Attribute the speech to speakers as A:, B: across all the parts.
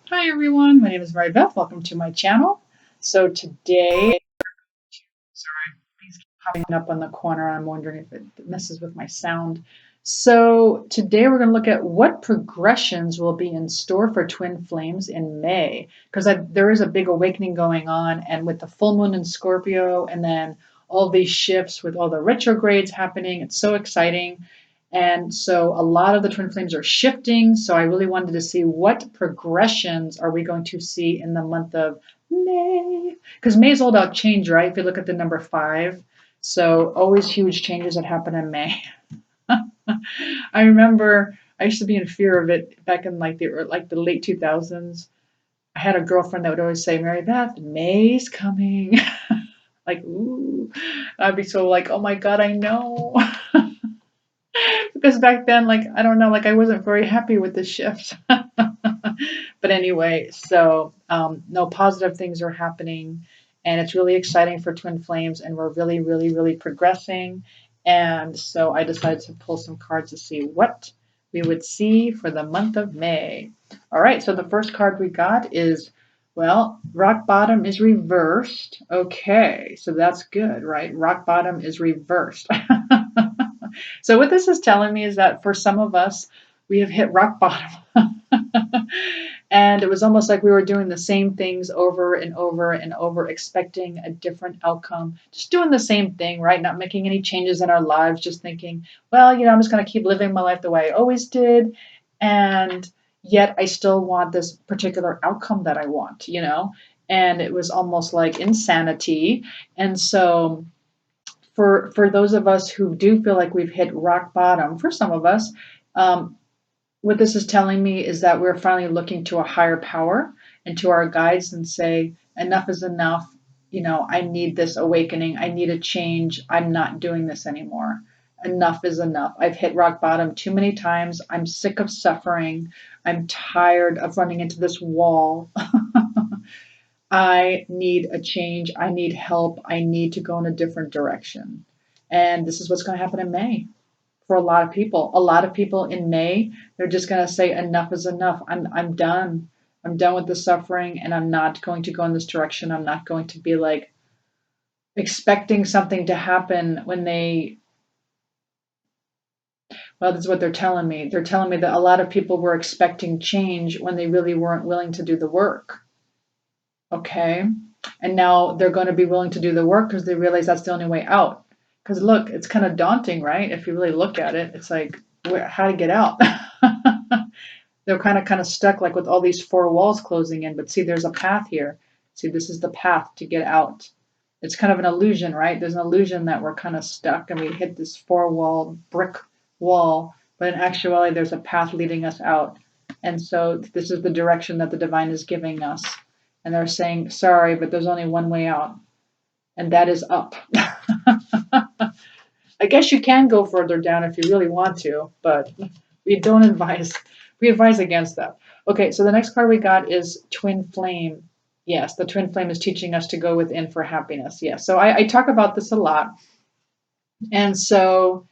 A: Hi everyone, my name is Mary Beth. Welcome to my channel. So today, sorry, things keep popping up on the corner. I'm wondering if it messes with my sound. So today we're going to look at what progressions will be in store for twin flames in May, because there is a big awakening going on, and with the full moon in Scorpio, and then all these shifts with all the retrogrades happening, it's so exciting. And so a lot of the twin flames are shifting. So I really wanted to see what progressions are we going to see in the month of May. Because May is all about change, right? If you look at the number 5. So always huge changes that happen in May. I remember I used to be in fear of it back in like the late 2000s. I had a girlfriend that would always say, Mary Beth, May's coming. Like, ooh. I'd be so like, oh my God, I know. Because back then, like, I don't know, like I wasn't very happy with the shift. But anyway, so no, positive things are happening, and it's really exciting for twin flames, and we're really, really, really progressing. And so I decided to pull some cards to see what we would see for the month of May. All right, so the first card we got is, well, rock bottom is reversed. Okay, so that's good, right? Rock bottom is reversed. So what this is telling me is that for some of us, we have hit rock bottom. And it was almost like we were doing the same things over and over and over, expecting a different outcome, just doing the same thing, right? Not making any changes in our lives, just thinking, well, I'm just going to keep living my life the way I always did. And yet I still want this particular outcome that I want. And it was almost like insanity. And so for those of us who do feel like we've hit rock bottom, for some of us, um, what this is telling me is that we're finally looking to a higher power and to our guides and say, enough is enough. I need this awakening. I need a change. I'm not doing this anymore. Enough is enough. I've hit rock bottom too many times. I'm sick of suffering. I'm tired of running into this wall. I need a change. I need help. I need to go in a different direction. And this is what's going to happen in May for a lot of people. A lot of people in May, they're just going to say enough is enough. I'm done. I'm done with the suffering, and I'm not going to go in this direction. I'm not going to be like expecting something to happen when well, this is what they're telling me. They're telling me that a lot of people were expecting change when they really weren't willing to do the work. Okay. And now they're going to be willing to do the work because they realize that's the only way out. Because look, it's kind of daunting, right? If you really look at it, it's like, how to get out? They're kind of stuck like with all these four walls closing in. But see, there's a path here. See, this is the path to get out. It's kind of an illusion, right? There's an illusion that we're kind of stuck and we hit this four-wall brick wall. But in actuality, there's a path leading us out. And so this is the direction that the divine is giving us. And they're saying, sorry, but there's only one way out, and that is up. I guess you can go further down if you really want to, but we don't advise. We advise against that. Okay, so the next card we got is Twin Flame. Yes, the Twin Flame is teaching us to go within for happiness. Yes, so I talk about this a lot. And so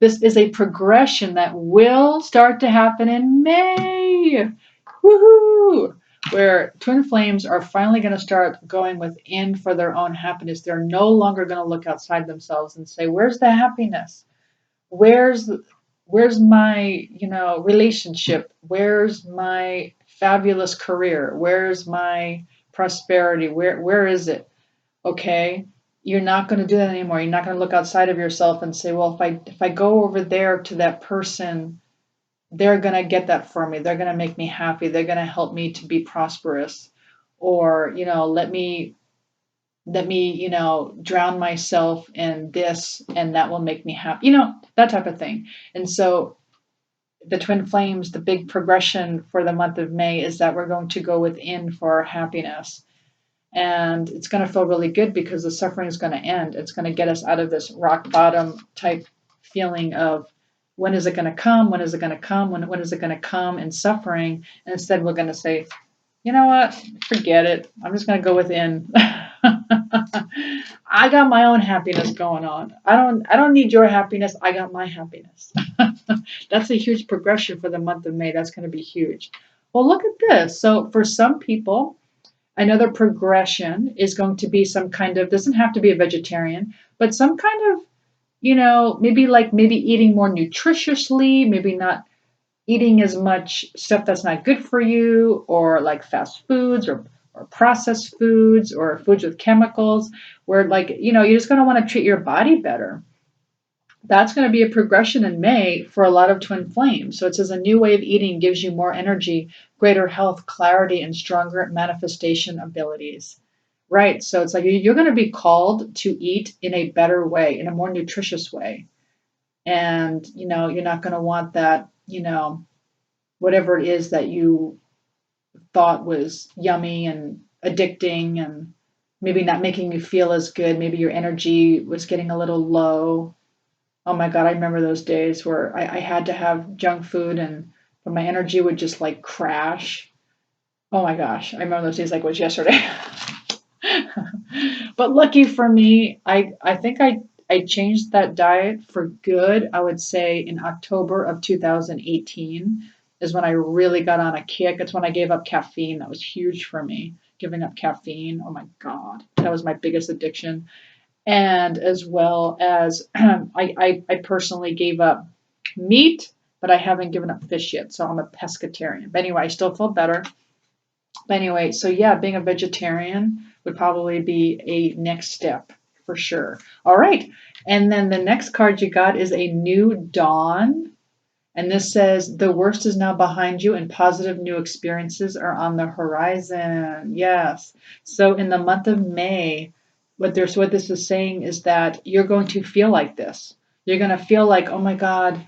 A: this is a progression that will start to happen in May. Woohoo! Where twin flames are finally going to start going within for their own happiness. They're no longer going to look outside themselves and say, "Where's the happiness? Where's where's my, relationship? Where's my fabulous career? Where's my prosperity? Where is it?" Okay? You're not going to do that anymore. You're not going to look outside of yourself and say, "Well, if I go over there to that person, they're going to get that for me. They're going to make me happy. They're going to help me to be prosperous." Or, let me, drown myself in this and that will make me happy. That type of thing. And so the twin flames, the big progression for the month of May is that we're going to go within for our happiness. And it's going to feel really good because the suffering is going to end. It's going to get us out of this rock bottom type feeling of, when is it going to come? When is it going to come? When is it going to come? And suffering. And instead, we're going to say, you know what? Forget it. I'm just going to go within. I got my own happiness going on. I don't need your happiness. I got my happiness. That's a huge progression for the month of May. That's going to be huge. Well, look at this. So for some people, another progression is going to be some kind of, doesn't have to be a vegetarian, but some kind of, maybe eating more nutritiously, maybe not eating as much stuff that's not good for you, or like fast foods, or processed foods, or foods with chemicals, where you're just going to want to treat your body better. That's going to be a progression in May for a lot of twin flames. So it says a new way of eating gives you more energy, greater health, clarity, and stronger manifestation abilities. Right. So it's like you're going to be called to eat in a better way, in a more nutritious way. And, you're not going to want that, whatever it is that you thought was yummy and addicting and maybe not making you feel as good. Maybe your energy was getting a little low. Oh my God, I remember those days where I had to have junk food, but my energy would just like crash. Oh my gosh, I remember those days like it was yesterday. But lucky for me, I think I changed that diet for good. I would say in October of 2018 is when I really got on a kick. It's when I gave up caffeine. That was huge for me. Giving up caffeine. Oh my God, that was my biggest addiction. And as well as I personally gave up meat, but I haven't given up fish yet. So I'm a pescatarian. But anyway, I still feel better. But anyway, so yeah, being a vegetarian would probably be a next step for sure. All right. And then the next card you got is a new dawn. And this says the worst is now behind you and positive new experiences are on the horizon. Yes. So in the month of May, what this is saying is that you're going to feel like this. You're going to feel like, oh my God,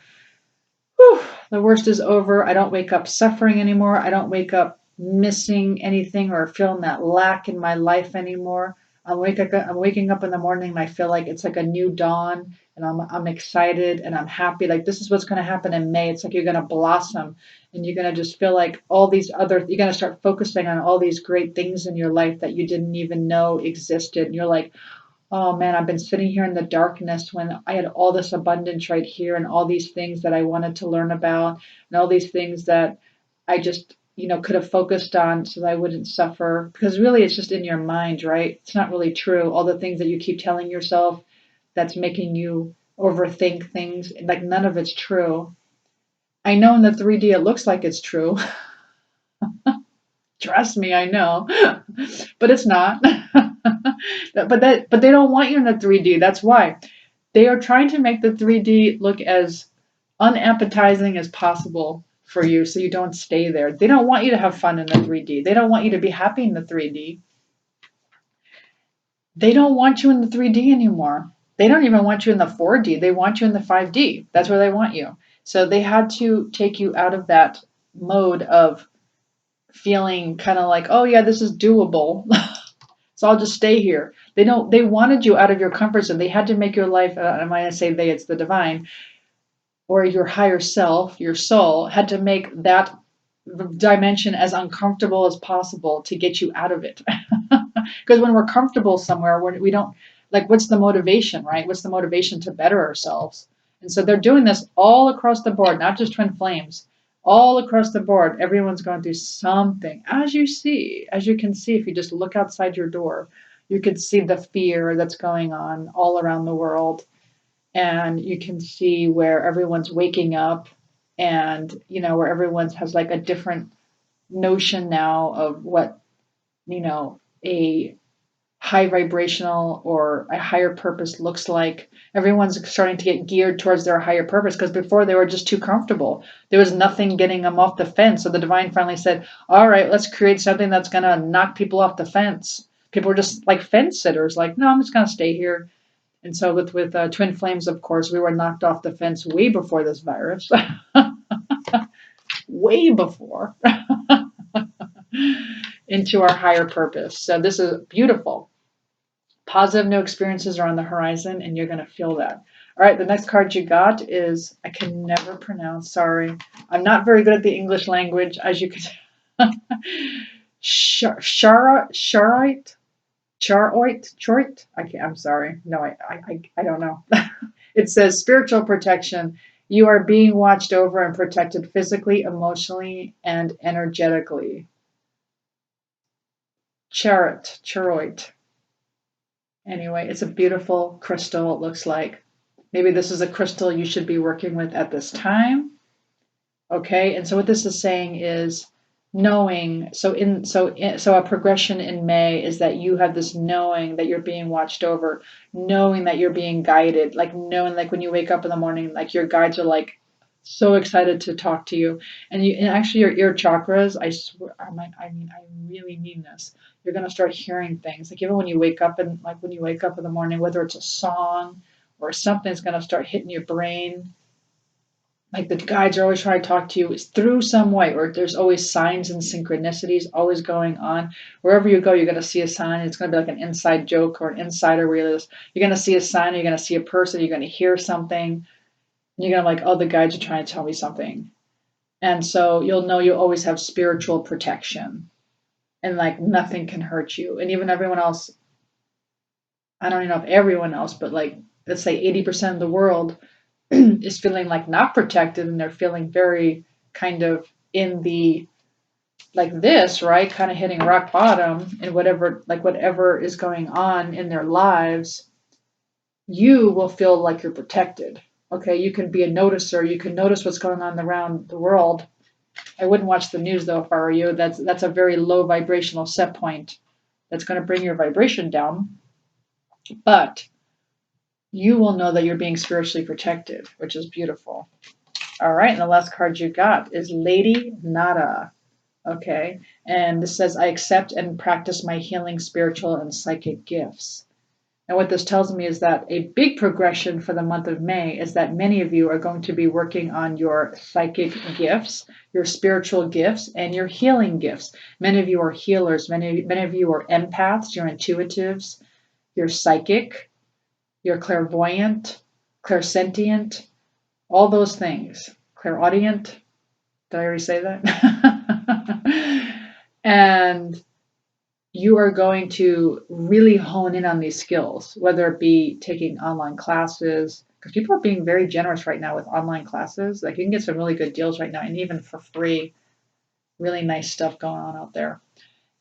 A: whew, the worst is over. I don't wake up suffering anymore. I don't wake up missing anything or feeling that lack in my life anymore. I'm waking up in the morning and I feel like it's like a new dawn, and I'm excited and I'm happy. Like this is what's going to happen in May. It's like you're going to blossom, and you're going to just feel like you're going to start focusing on all these great things in your life that you didn't even know existed. And you're like, oh man, I've been sitting here in the darkness when I had all this abundance right here and all these things that I wanted to learn about and all these things that I just, could have focused on so that I wouldn't suffer. Because really it's just in your mind, right? It's not really true. All the things that you keep telling yourself that's making you overthink things, like none of it's true. I know in the 3D it looks like it's true. Trust me, I know. But it's not. But they don't want you in the 3D. That's why. They are trying to make the 3D look as unappetizing as possible for you so you don't stay there. They don't want you to have fun in the 3D. They don't want you to be happy in the 3D. They don't want you in the 3D anymore. They don't even want you in the 4D. They want you in the 5D. That's where they want you. So they had to take you out of that mode of feeling kind of like, oh yeah, this is doable. So I'll just stay here. They wanted you out of your comfort zone. They had to make your life, and when I say they, it's the divine, or your higher self, your soul, had to make that dimension as uncomfortable as possible to get you out of it. Because when we're comfortable somewhere, we don't, like, what's the motivation, right? What's the motivation to better ourselves? And so they're doing this all across the board, not just twin flames, all across the board. Everyone's going through something. As you can see, if you just look outside your door, you could see the fear that's going on all around the world, and you can see where everyone's waking up, and where everyone's has like a different notion now of what a high vibrational or a higher purpose looks like. Everyone's starting to get geared towards their higher purpose, because before they were just too comfortable. There was nothing getting them off the fence. So the divine finally said, all right, let's create something that's going to knock people off the fence. People were just like fence sitters, like, no, I'm just going to stay here. And so with twin flames, of course, we were knocked off the fence way before this virus, way before, into our higher purpose. So this is beautiful. Positive new experiences are on the horizon, and you're going to feel that. All right, the next card you got is, I can never pronounce, sorry. I'm not very good at the English language, as you can. Charoite? Charoit? I'm sorry. No, I don't know. It says spiritual protection You are being watched over and protected physically, emotionally, and energetically. Charoite. Anyway, it's a beautiful crystal, it looks like. Maybe this is a crystal you should be working with at this time. Okay, and so what this is saying is knowing. So a progression in May is that you have this knowing that you're being watched over, knowing that you're being guided, like knowing, like when you wake up in the morning, like your guides are like so excited to talk to you, and actually your ear chakras. I swear, I really mean this. You're gonna start hearing things, like even when you wake up, and like when you wake up in the morning, whether it's a song or something's gonna start hitting your brain, like the guides are always trying to talk to you is through some way, or there's always signs and synchronicities always going on. Wherever you go, you're going to see a sign. It's going to be like an inside joke or an insider reel. You're going to see a sign, you're going to see a person, you're going to hear something, and you're going to like, oh, the guides are trying to tell me something. And so you'll know you always have spiritual protection, and like nothing can hurt you. And even everyone else, I don't even know if everyone else, but like let's say 80% of the world is feeling like not protected, and they're feeling very kind of in the like this, right? Kind of hitting rock bottom and whatever is going on in their lives, you will feel like you're protected. Okay, you can be a noticer, you can notice what's going on around the world. I wouldn't watch the news though if I were you. That's a very low vibrational set point. That's going to bring your vibration down. But you will know that you're being spiritually protected, which is beautiful. All right, and the last card you got is Ladynada. Okay, and this says, I accept and practice my healing spiritual and psychic gifts. And what this tells me is that a big progression for the month of May is that many of you are going to be working on your psychic gifts, your spiritual gifts, and your healing gifts. Many of you are healers, many of you are empaths, you're intuitives, you're psychic, you're clairvoyant, clairsentient, all those things. Clairaudient. Did I already say that? And you are going to really hone in on these skills, whether it be taking online classes, because people are being very generous right now with online classes. Like you can get some really good deals right now, and even for free, really nice stuff going on out there.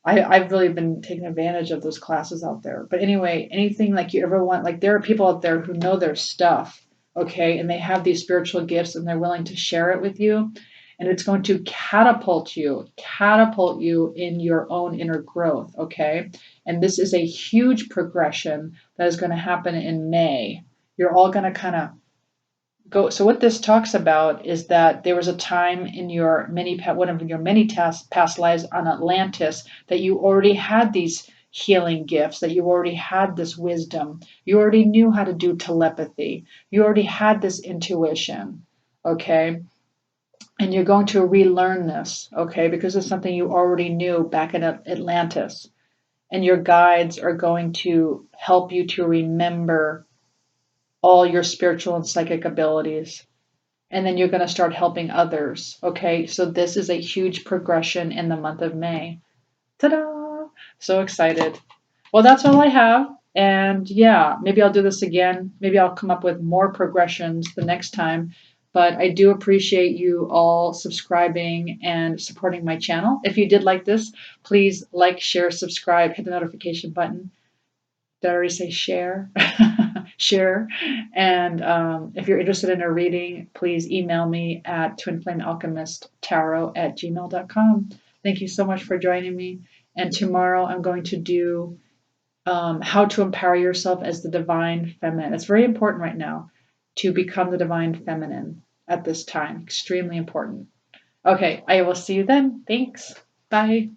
A: I've really been taking advantage of those classes out there. But anyway, anything like you ever want, like there are people out there who know their stuff, okay, and they have these spiritual gifts and they're willing to share it with you. And it's going to catapult you in your own inner growth, okay? And this is a huge progression that is going to happen in May. You're all going to kind of go. So what this talks about is that there was a time in your one of your many past lives on Atlantis that you already had these healing gifts, that you already had this wisdom, you already knew how to do telepathy, you already had this intuition, okay? And you're going to relearn this, okay, because it's something you already knew back in Atlantis. And your guides are going to help you to remember all your spiritual and psychic abilities. And then you're going to start helping others. Okay, so this is a huge progression in the month of May. Ta-da! So excited. Well, that's all I have. And yeah, maybe I'll do this again. Maybe I'll come up with more progressions the next time. But I do appreciate you all subscribing and supporting my channel. If you did like this, please like, share, subscribe, hit the notification button. Did I already say share? Share. And if you're interested in a reading, please email me at twinflamealchemisttarot@gmail.com. Thank you so much for joining me. And tomorrow I'm going to do how to empower yourself as the divine feminine. It's very important right now to become the divine feminine at this time. Extremely important. Okay, I will see you then. Thanks. Bye.